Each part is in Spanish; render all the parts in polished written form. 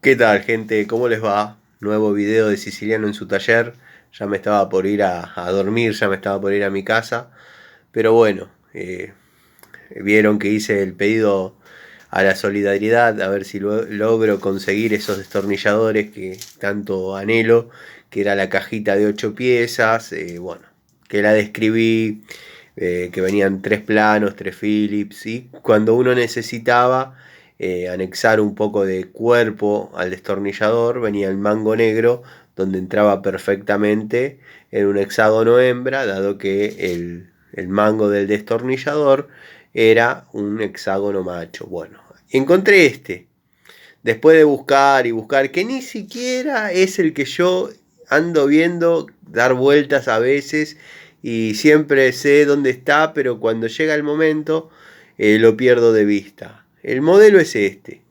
¿Qué tal, gente? ¿Cómo les va? Nuevo video de Siciliano en su taller. Ya me estaba por ir a dormir, ya me estaba por ir a mi casa. Pero bueno, vieron que hice el pedido a la solidaridad, a ver si logro conseguir esos destornilladores que tanto anhelo, que era la cajita de 8 piezas. Bueno, que la describí, que venían 3 planos, 3 Phillips, y cuando uno necesitaba anexar un poco de cuerpo al destornillador, venía el mango negro, donde entraba perfectamente en un hexágono hembra, dado que el mango del destornillador era un hexágono macho. Bueno, encontré este. Después de buscar y buscar, que ni siquiera es el que yo ando viendo dar vueltas a veces y siempre sé dónde está, pero cuando llega el momento lo pierdo de vista. El modelo es este.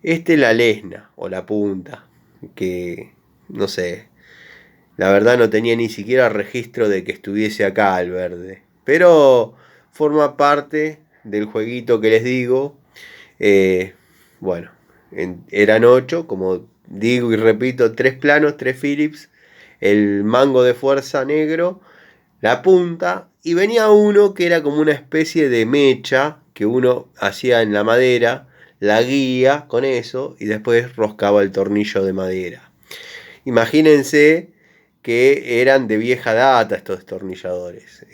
Este es la lesna o la punta, que no sé, la verdad no tenía ni siquiera registro de que estuviese acá el verde. Pero forma parte del jueguito que les digo. Eh, bueno, eran 8, como digo y repito, 3 planos, 3 Phillips, el mango de fuerza negro, la punta, y venía uno que era como una especie de mecha que uno hacía en la madera, la guía con eso y después roscaba el tornillo de madera. Imagínense que eran de vieja data estos destornilladores.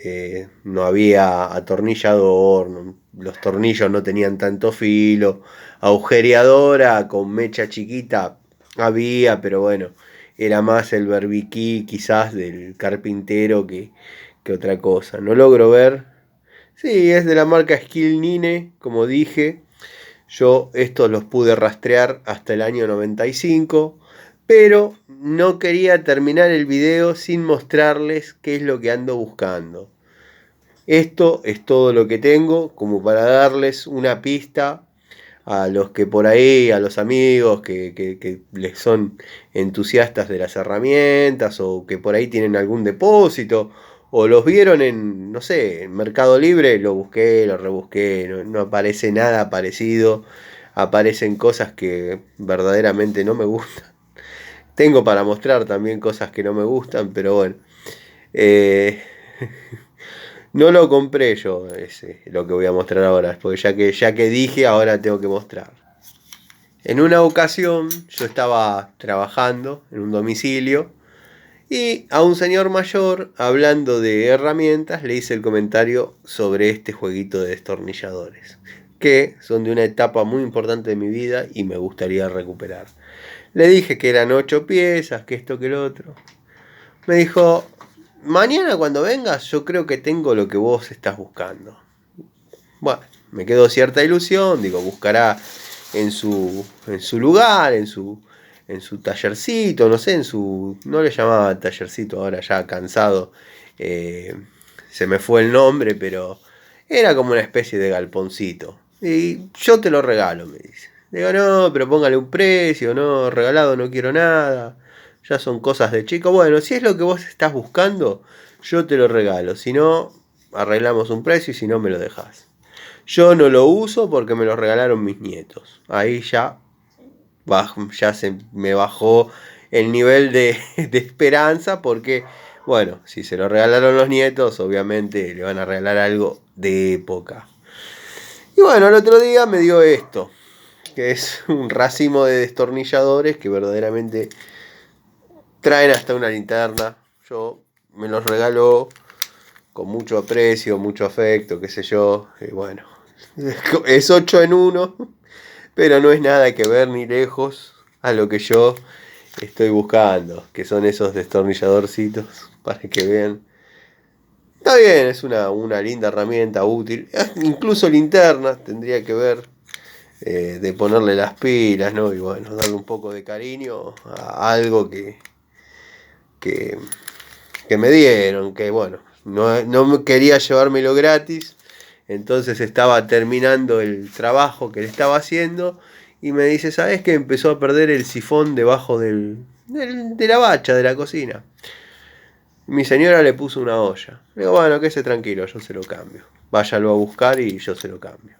No había atornillador, los tornillos no tenían tanto filo, agujereadora con mecha chiquita había, pero bueno, era más el berbiquí quizás del carpintero que otra cosa. No logro ver. Sí, es de la marca Skilnine, como dije. Yo estos los pude rastrear hasta el año 95, pero no quería terminar el video sin mostrarles qué es lo que ando buscando. Esto es todo lo que tengo como para darles una pista a los que por ahí, a los amigos que les son entusiastas de las herramientas o que por ahí tienen algún depósito o los vieron en, no sé, en Mercado Libre, lo busqué, lo rebusqué, no aparece nada parecido, aparecen cosas que verdaderamente no me gustan. Tengo para mostrar también cosas que no me gustan, pero bueno. Eh, no lo compré yo, ese, lo que voy a mostrar ahora, porque ya que dije, ahora tengo que mostrar. En una ocasión yo estaba trabajando en un domicilio y a un señor mayor, hablando de herramientas, le hice el comentario sobre este jueguito de destornilladores, que son de una etapa muy importante de mi vida y me gustaría recuperar. Le dije que eran 8 piezas, que esto, que lo otro. Me dijo, mañana cuando vengas yo creo que tengo lo que vos estás buscando. Bueno, me quedó cierta ilusión, digo, buscará en su lugar, en su tallercito, no sé, no le llamaba tallercito, ahora ya cansado, eh, se me fue el nombre, pero era como una especie de galponcito. Y yo te lo regalo, me dice. Digo, no, pero póngale un precio, no, regalado no quiero nada, ya son cosas de chico. Bueno, si es lo que vos estás buscando, yo te lo regalo, si no, arreglamos un precio y si no, me lo dejás. Yo no lo uso porque me lo regalaron mis nietos. Ahí ya se me bajó el nivel de esperanza porque, bueno, si se lo regalaron los nietos, obviamente le van a regalar algo de época. Y bueno, el otro día me dio esto, que es un racimo de destornilladores que verdaderamente traen hasta una linterna. Yo me los regaló con mucho aprecio, mucho afecto, qué sé yo. Y bueno, es 8 en uno, pero no es nada que ver ni lejos a lo que yo estoy buscando, que son esos destornilladorcitos, para que vean. Está bien, es una linda herramienta útil, incluso linternas tendría que ver, de ponerle las pilas, ¿no? Y bueno, darle un poco de cariño a algo que, que me dieron, que bueno, no quería llevármelo gratis, entonces estaba terminando el trabajo que le estaba haciendo y me dice, ¿sabes qué? Empezó a perder el sifón debajo de la bacha de la cocina. Mi señora le puso una olla. Le digo, bueno, quédese tranquilo, yo se lo cambio. Váyalo a buscar y yo se lo cambio.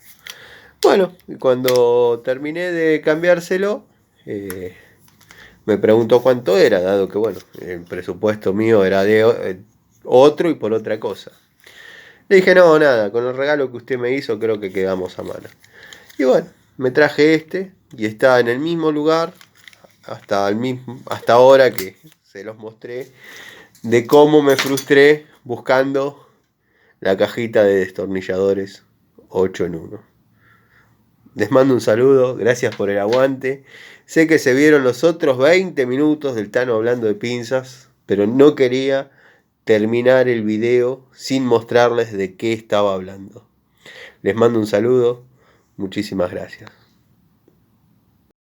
Bueno, y cuando terminé de cambiárselo, me preguntó cuánto era, dado que bueno, el presupuesto mío era de otro y por otra cosa. Le dije, no, nada, con el regalo que usted me hizo creo que quedamos a mano. Y bueno, me traje este y está en el mismo lugar hasta ahora que se los mostré de cómo me frustré buscando la cajita de destornilladores 8 en 1. Les mando un saludo, gracias por el aguante. Sé que se vieron los otros 20 minutos del Tano hablando de pinzas, pero no quería terminar el video sin mostrarles de qué estaba hablando. Les mando un saludo, muchísimas gracias.